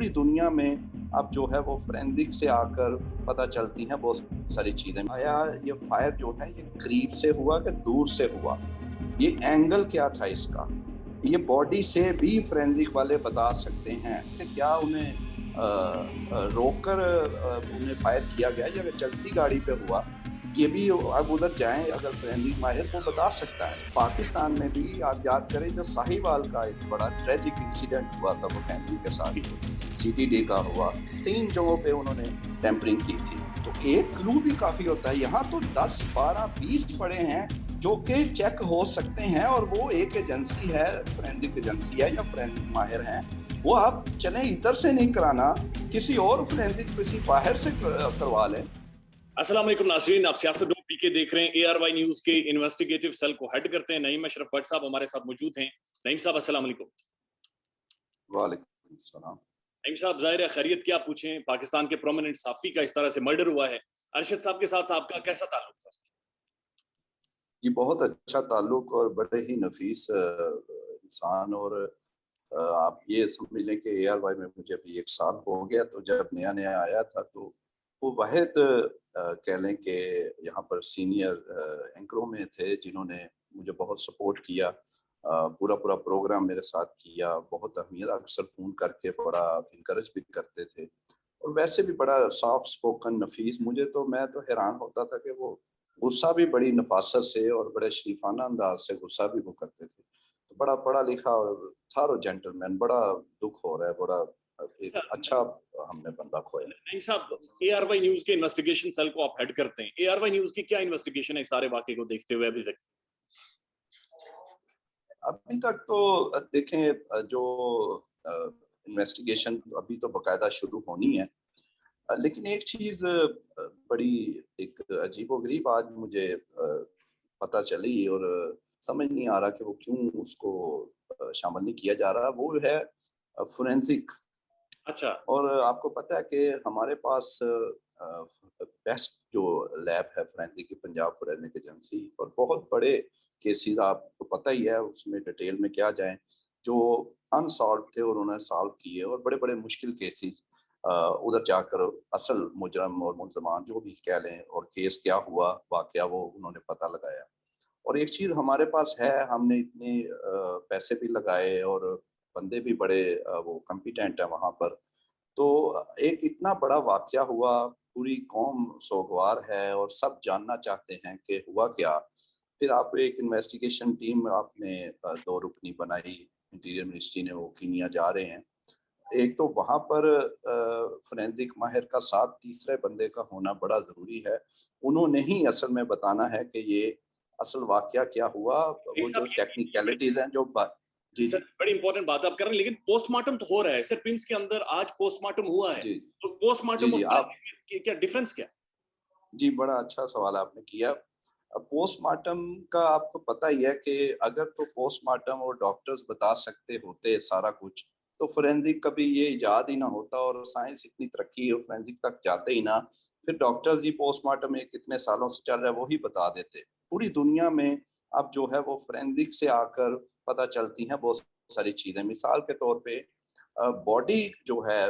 पूरी दुनिया में अब जो है वो फोरेंसिक से आकर पता चलती हैं बहुत सारी चीज़ें। आया ये फायर जो है ये करीब से हुआ कि दूर से हुआ, ये एंगल क्या था इसका, ये बॉडी से भी फोरेंसिक वाले बता सकते हैं कि क्या उन्हें रोककर उन्हें फायर किया गया या अगर चलती गाड़ी पे हुआ। ये भी अब उधर जाएं अगर फोरेंसिक माहिर वो बता सकता है। पाकिस्तान में भी आप याद करें जो साहिवाल का एक बड़ा ट्रेजिक इंसिडेंट हुआ था वो फैमिली के साथ, CTD का हुआ, 3 जगहों पे उन्होंने टेम्परिंग की थी। तो एक क्लू भी काफी होता है। यहाँ तो 10, 12, 20 पड़े हैं जो कि चेक हो सकते हैं और वो एक एजेंसी है, फोरेंसिक एजेंसी है या फोरेंसिक माहिर हैं, वो आप चलें इधर से नहीं कराना, किसी और फोरेंसिक किसी बाहर से करवा लें। अस्सलाम वालेकुम नाज़रीन, आप सियासत डॉट पीके देख रहे हैं। ARY न्यूज के इन्वेस्टिगेटिव सेल को हेड करते हैं नईम अशरफ भट्ट साहब हमारे साथ मौजूद हैं। नईम साहब अस्सलाम वालेकुम। वालेकुम सलाम। नईम साहब, जाहिर है खैरियत क्या पूछें, पाकिस्तान के प्रोमिनेंट सहाफ़ी का इस तरह से मर्डर हुआ है। अरशद साहब के साथ आपका कैसा ताल्लुक था? जी बहुत अच्छा ताल्लुक और बड़े ही नफीस इंसान। और आप ये समझ लें कि ARY में मुझे अभी 1 साल हो गया। तो जब नया नया आया था तो वो वाहिद कह लें कि यहाँ पर सीनियर एंकरों में थे जिन्होंने मुझे बहुत सपोर्ट किया, पूरा पूरा प्रोग्राम मेरे साथ किया, बहुत अहमियत, अक्सर फ़ोन करके बड़ा इनकरेज भी करते थे और वैसे भी बड़ा सॉफ्ट स्पोकन नफीस। मुझे तो मैं तो हैरान होता था कि वो गुस्सा भी बड़ी नफासत से और बड़े शरीफाना अंदाज से गुस्सा भी वो करते थे। तो बड़ा पढ़ा लिखा और था वो जेंटलमैन। बड़ा दुख हो रहा है, बड़ा एक अच्छा हमने बंदा खोया। नईम साहब, ARY न्यूज के इन्वेस्टिगेशन सेल को आप हेड करते हैं। ARY न्यूज की क्या इन्वेस्टिगेशन है सारे वाकये को देखते हुए अभी तक? अभी तक तो देखें जो इन्वेस्टिगेशन अभी तो बाकायदा शुरू होनी है। लेकिन एक चीज़ बड़ी एक अजीबोगरीब आज मुझे पता चली और समझ नहीं आ रहा कि वो क्यों उसको शामिल नहीं किया जा रहा, वो है फोरेंसिक। अच्छा। और आपको पता है कि हमारे पास बेस्ट जो लैब है फोरेंसिक की, पंजाब फोरेंसिक एजेंसी, और बहुत बड़े केसेस आपको पता ही है, उसमें डिटेल में क्या जाएं, जो अनसॉल्व थे और उन्होंने सॉल्व किए, और बड़े बड़े मुश्किल केसेस उधर जाकर असल मुजरम और मुल्ज़मान जो भी कह लें और केस क्या हुआ वाकया वो उन्होंने पता लगाया। और एक चीज़ हमारे पास है, हमने इतने पैसे भी लगाए और बंदे भी बड़े वो कॉम्पिटेंट है वहाँ पर। तो एक इतना बड़ा वाकया हुआ, पूरी कौम सोगवार है और सब जानना चाहते हैं कि हुआ क्या। फिर आप एक इन्वेस्टिगेशन टीम आपने 2 रुकनी बनाई, इंटीरियर मिनिस्ट्री ने, वो कीनिया जा रहे हैं। एक तो वहाँ पर फोरेंसिक माहिर का साथ तीसरे बंदे का होना बड़ा ज़रूरी है। उन्होंने ही असल में बताना है कि ये असल वाकया क्या हुआ, वो जो टेक्निकलिटीज़ हैं जो बात। जी, सर, जी। बड़ी इंपॉर्टेंट बात आप कर रहे हैं, लेकिन पोस्टमार्टम तो हो रहा है सर। पिम्स के अंदर आज पोस्टमार्टम हुआ है, जी, तो जी, पोस्टमार्टम और जी। आप क्या डिफरेंस क्या? जी, बड़ा अच्छा सवाल आपने किया। पोस्टमार्टम का आपको पता ही है कि अगर तो पोस्टमार्टम और डॉक्टर्स बता सकते होते सारा कुछ, तो फोरेंसिक कभी ये इजाद ही ना होता और साइंस इतनी तरक्की और फोरेंसिक तक जाते ही ना। फिर डॉक्टर्स ही पोस्टमार्टम एक कितने सालों से चल रहा है वो ही बता देते। पूरी दुनिया में अब जो है वो फोरेंसिक से आकर पता चलती हैं बहुत सारी चीज़ें। मिसाल के तौर पे बॉडी जो है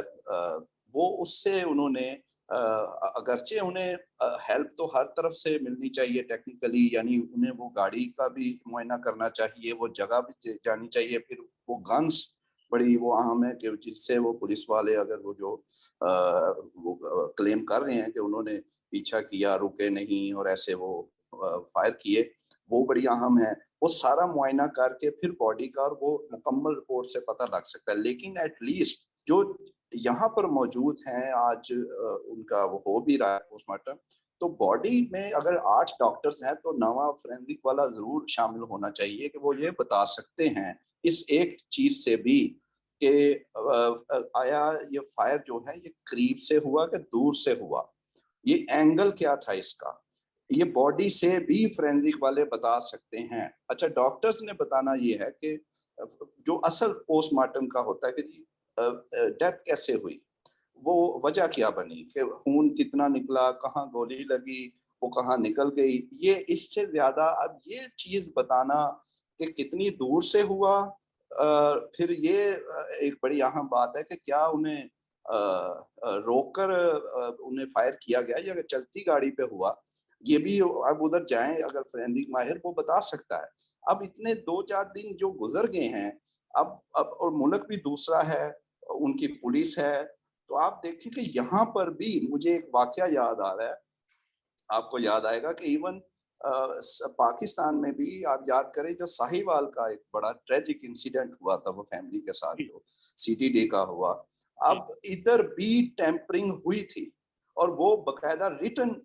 वो उससे उन्होंने अगरचे उन्हें हेल्प तो हर तरफ से मिलनी चाहिए टेक्निकली, यानी उन्हें वो गाड़ी का भी मुआयना करना चाहिए, वो जगह भी जानी चाहिए। फिर वो गन्स बड़ी वो अहम है कि जिससे वो पुलिस वाले अगर वो जो वो क्लेम कर रहे हैं कि उन्होंने पीछा किया, रुके नहीं और ऐसे वो फायर किए, वो बड़ी अहम है। वो सारा मुआयना करके फिर बॉडी का और वो मुकम्मल रिपोर्ट से पता लग सकता है। लेकिन एटलीस्ट जो यहाँ पर मौजूद हैं आज, उनका वो हो भी रहा है पोस्टमार्टम। तो बॉडी में अगर 8 डॉक्टर्स हैं तो 9वां फोरेंसिक वाला ज़रूर शामिल होना चाहिए कि वो ये बता सकते हैं इस एक चीज़ से भी कि आया ये फायर जो है ये करीब से हुआ कि दूर से हुआ, ये एंगल क्या था इसका, ये बॉडी से भी फोरेंसिक वाले बता सकते हैं। अच्छा, डॉक्टर्स ने बताना ये है कि जो असल पोस्टमार्टम का होता है कि डेथ कैसे हुई, वो वजह क्या बनी, कि खून कितना निकला, कहाँ गोली लगी, वो कहाँ निकल गई, ये इससे ज़्यादा अब ये चीज़ बताना कि कितनी दूर से हुआ। फिर ये एक बड़ी अहम बात है कि क्या उन्हें रोककर उन्हें फायर किया गया या अगर चलती गाड़ी पे हुआ, ये भी अब उधर जाएं अगर फोरेंसिक माहिर वो बता सकता है। अब इतने 2-4 दिन जो गुजर गए हैं, अब और मुल्क भी दूसरा है, उनकी पुलिस है, तो आप देखें कि यहाँ पर भी मुझे एक वाकया याद आ रहा है। आपको याद आएगा कि इवन पाकिस्तान में भी आप याद करें, जो साहिवाल का एक बड़ा ट्रेजिक इंसिडेंट हुआ था वो फैमिली के साथ, जी, जो सीटीडी का हुआ। जी, अब इधर भी टेम्परिंग हुई थी और वो बकायदा रिटन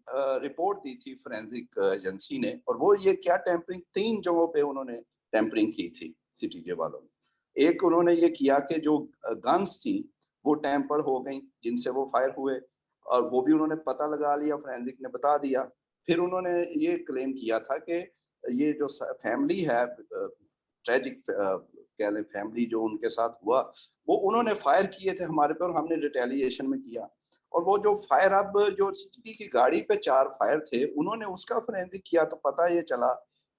रिपोर्ट दी थी फोरेंसिक एजेंसी ने, और वो ये क्या टेम्परिंग 3 जगहों पे उन्होंने टेम्परिंग की थी सीटीडी वालों ने। एक उन्होंने ये किया कि जो गन्स थी वो टेम्पर हो गई जिनसे वो फायर हुए, और वो भी उन्होंने पता लगा लिया, फोरेंसिक ने बता दिया। फिर उन्होंने ये क्लेम किया था कि ये जो फैमिली है, ट्रेजिक कह लें फैमिली जो उनके साथ हुआ, वो उन्होंने फायर किए थे हमारे पे और हमने रिटेलिएशन में किया। और वो जो फायर, अब जो सीटीडी की गाड़ी पे 4 फायर थे, उन्होंने उसका फोरेंसिक किया तो पता ये चला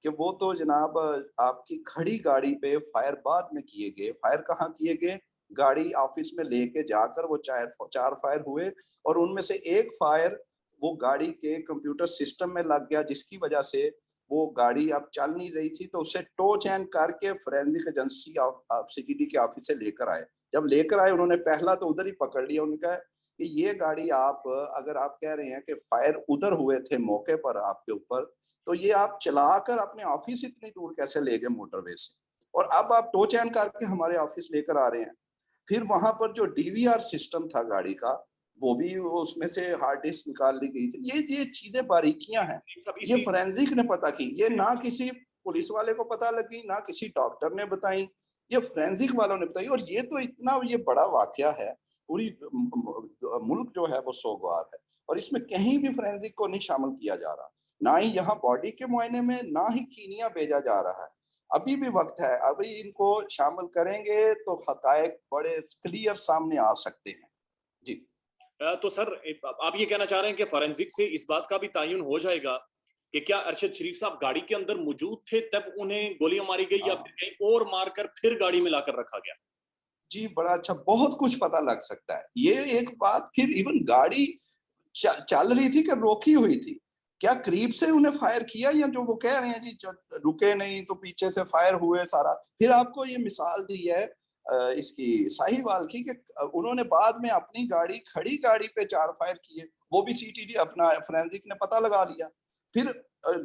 कि वो तो जनाब आपकी खड़ी गाड़ी पे फायर बाद में किए गए। फायर कहाँ किए गए? गाड़ी ऑफिस में लेके जाकर वो 4 फायर हुए, और उनमें से एक फायर वो गाड़ी के कंप्यूटर सिस्टम में लग गया, जिसकी वजह से वो गाड़ी अब चल नहीं रही थी, तो उसे टो चैन करके फोरेंसिक एजेंसी सीटीडी के ऑफिस से लेकर आए। जब लेकर आए, उन्होंने पहला तो उधर ही पकड़ लिया। उनका कि ये गाड़ी आप, अगर आप कह रहे हैं कि फायर उधर हुए थे मौके पर आपके ऊपर, तो ये आप चलाकर अपने ऑफिस इतनी दूर कैसे ले गए मोटरवे से, और अब आप टो चैन करके हमारे ऑफिस लेकर आ रहे हैं। फिर वहां पर जो डीवीआर सिस्टम था गाड़ी का, वो भी उसमें से हार्ड डिस्क निकाल ली गई थी। ये चीजें बारीकियां हैं, सब ये इसी फोरेंसिक ने पता की। ये ना किसी पुलिस वाले को पता लगी, ना किसी डॉक्टर ने बताई, ये फोरेंसिक वालों ने बताई। और ये तो इतना ये बड़ा वाकया है, पूरी मुल्क जो है वो सोगवार है, और इसमें कहीं भी फोरेंसिक को नहीं शामिल किया जा रहा, ना ही यहाँ बॉडी के मुआयने में, ना ही कीनिया भेजा जा रहा है। अभी भी वक्त है, अभी इनको शामिल करेंगे तो हकायक बड़े क्लियर सामने आ सकते हैं। जी तो सर आप ये कहना चाह रहे हैं कि फोरेंसिक से इस बात का भी तयन हो जाएगा कि क्या अरशद शरीफ साहब गाड़ी के अंदर मौजूद थे तब उन्हें गोलियां मारी गई, या हाँ फिर कहीं और मारकर फिर गाड़ी में लाकर रखा गया? जी, बड़ा अच्छा, बहुत कुछ पता लग सकता है। ये एक बात, फिर इवन गाड़ी चल रही थी कि रोकी हुई थी? क्या करीब से उन्हें फायर किया, या जो वो कह रहे हैं जी रुके नहीं तो पीछे से फायर हुए सारा? फिर आपको ये मिसाल दी है इसकी साहिवाल की कि उन्होंने बाद में अपनी गाड़ी, खड़ी गाड़ी पे 4 फायर किए, वो भी सीटीडी अपना फोरेंसिक ने पता लगा लिया। फिर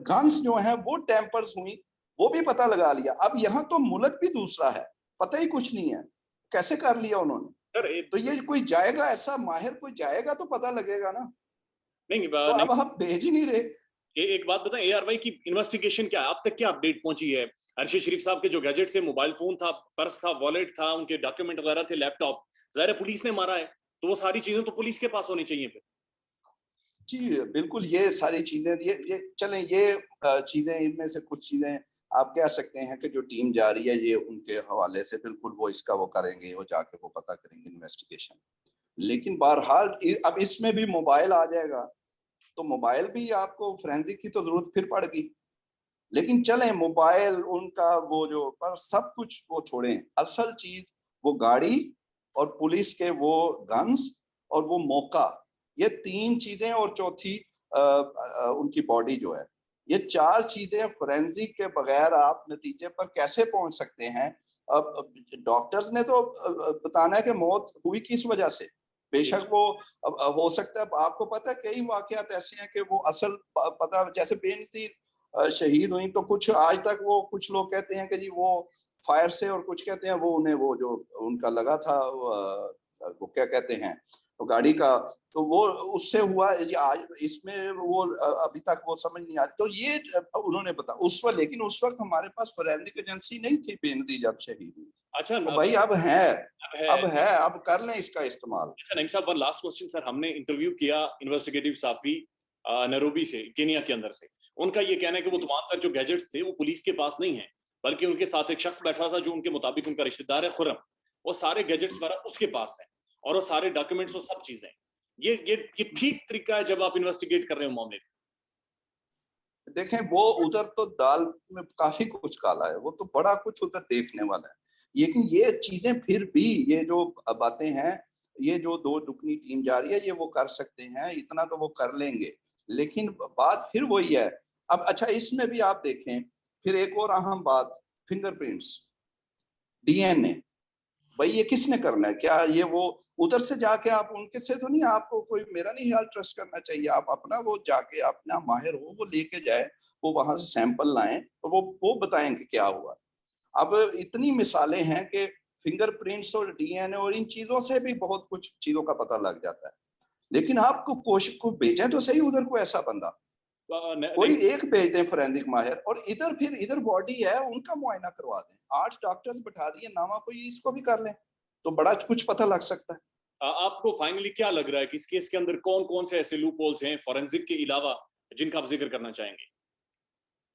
गन्स जो है वो टेम्पर्स हुई, वो भी पता लगा लिया। अब यहाँ तो मुल्क भी दूसरा है, पता ही कुछ नहीं है, कैसे कर लिया उन्होंने? सर तो ये कोई जाएगा, ऐसा माहिर कोई जाएगा तो पता लगेगा ना। नहीं तो नहीं, अब आप भेज ही नहीं रहे। एक बात बताएं, एआरवाई की इन्वेस्टिगेशन क्या है, अब तक क्या अपडेट पहुंची है? अरशद शरीफ साहब के जो गैजेट से, मोबाइल फोन था, पर्स था, वॉलेट था, उनके डॉक्यूमेंट वगैरह थे, लैपटॉप, जाहिर है पुलिस ने मारा है, तो वो सारी चीजें तो पुलिस के पास होनी चाहिए फिर। जी बिल्कुल, ये सारी चीजें, ये चलें, ये चीजें, इनमें से कुछ चीजें आप कह सकते हैं कि जो टीम जा रही है ये उनके हवाले से, बिल्कुल वो इसका वो करेंगे, वो जाके वो पता करेंगे इन्वेस्टिगेशन। लेकिन बहरहाल अब इसमें भी मोबाइल आ जाएगा, तो मोबाइल भी आपको फोरेंसिक की तो जरूरत फिर पड़ेगी। लेकिन चलें, मोबाइल उनका वो जो, पर सब कुछ वो छोड़ें, असल चीज वो गाड़ी और पुलिस के वो गन्स और वो मौका, ये 3 चीजें, और चौथी उनकी बॉडी जो है, ये 4 चीजें फोरेंसिक के बगैर आप नतीजे पर कैसे पहुंच सकते हैं? अब डॉक्टर्स ने तो बताना है कि मौत हुई किस वजह से। जी, बेशक वो, अब हो सकता है, आपको पता है कई वाकयात ऐसे हैं कि वो असल पता, जैसे बेनजीर शहीद हुई, तो कुछ आज तक वो, कुछ लोग कहते हैं कि जी वो फायर से, और कुछ कहते हैं वो उन्हें वो जो उनका लगा था वो क्या कहते हैं, तो गाड़ी का, तो वो उससे हुआ जी। आज इसमें वो अभी तक वो समझ नहीं आ रही, तो ये उन्होंने बता उस वक्त, लेकिन उस वक्त हमारे पास फोरेंसिक एजेंसी नहीं थी बेनजीर जब शहीद हुई। अच्छा तो भाई अब है, अब है। अब कर लें इसका इस्तेमाल। अच्छा नईम साहब, वन लास्ट क्वेश्चन सर, हमने इंटरव्यू किया इन्वेस्टिगेटिव साफी नैरोबी से, केनिया के अंदर से। उनका ये कहना है कि वो जी तमाम तक जो गैजेट्स थे वो पुलिस के पास नहीं है, बल्कि उनके साथ एक शख्स बैठा था जो उनके मुताबिक उनका रिश्तेदार है, खुरम। वो सारे गैजेट्स वगैरह उसके पास है, और वो सारे डॉक्यूमेंट्स, वो सब चीजें। ये ठीक तरीका है जब आप इन्वेस्टिगेट कर रहे हो मामले देखें, वो उधर तो दाल में काफी कुछ काला है, वो तो बड़ा कुछ उधर देखने वाला है। लेकिन ये चीजें फिर भी, ये जो बातें हैं, ये जो दो दुगनी टीम जा रही है ये वो कर सकते हैं, इतना तो वो कर लेंगे। लेकिन बात फिर वही है। अब अच्छा इसमें भी आप देखें, फिर एक और अहम बात, फिंगरप्रिंट्स, डीएनए, भाई ये किसने करना है? क्या ये वो उधर से जाके आप उनके से तो नहीं, आपको कोई मेरा नहीं ख्याल ट्रस्ट करना चाहिए। आप अपना वो जाके अपना माहिर हो वो लेके जाए, वो वहां से सैंपल लाएं और वो बताएंगे क्या हुआ। अब इतनी मिसालें हैं कि फिंगरप्रिंट्स और डीएनए और इन चीजों से भी बहुत कुछ चीजों का पता लग जाता है। लेकिन आपको कोशिश को भेजें तो सही उधर को ऐसा बंदा, कोई एक भेज दें फोरेंसिक माहिर, और इधर फिर इधर बॉडी है उनका मुआयना करवा दें। 8 डॉक्टर्स बैठा दिए, नामा कोई इसको भी कर लें तो बड़ा कुछ पता लग सकता है। आपको फाइनली क्या लग रहा है कि इस केस के अंदर कौन कौन से ऐसे लूप होल्स हैं फोरेंसिक के अलावा जिनका आप जिक्र करना चाहेंगे?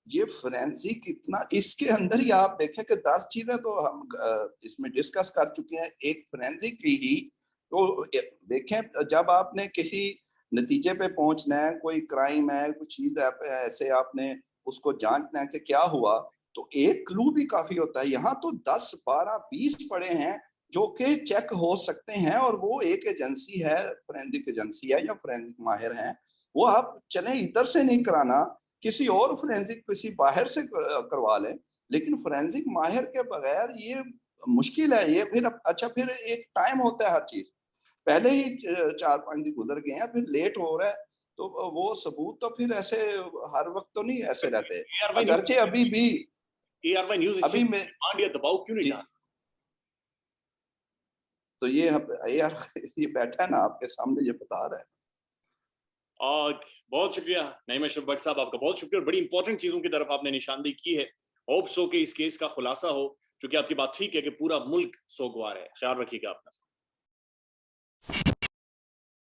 ये फोरेंसिक इतना, इसके अंदर ही आप देखें कि 10 चीजें तो हम इसमें डिस्कस कर चुके हैं एक फोरेंसिक की ही। तो देखें जब आपने किसी नतीजे पे पहुंचना है, कोई क्राइम है, कुछ चीज है ऐसे आपने उसको जांचना है कि क्या हुआ, तो एक क्लू भी काफी होता है। यहाँ तो 10 12 20 पड़े हैं जो कि चेक हो सकते हैं, और वो एक एजेंसी है, फोरेंसिक एजेंसी है या फोरेंसिक माहिर हैं, वो आप चलें इधर से नहीं कराना, किसी और फोरेंसिक किसी बाहर से करवा लें। लेकिन फोरेंसिक माहिर के बगैर ये मुश्किल है। ये फिर अच्छा फिर एक टाइम होता है हर चीज, पहले ही 4 5 दिन गुजर गए हैं, फिर लेट हो रहा है, तो वो सबूत तो फिर ऐसे हर वक्त तो नहीं ऐसे रहते। एआरवाई न्यूज अगरचे अभी भी एआरवाई न्यूज इस चीज अभी पर में डिमांड या दबाव क्यों नहीं जी, डाल? तो ये यार ये बैठा है ना आपके सामने ये बता रहा है। और बहुत शुक्रिया नईम अशरफ भट्ट साहब, आपका बहुत शुक्रिया। बड़ी इंपॉर्टेंट चीजों की तरफ आपने निशानदेही की है। होप सो कि इस केस का खुलासा हो, क्योंकि आपकी बात ठीक है कि पूरा मुल्क सोगवार है। ख्याल रखिएगा अपना।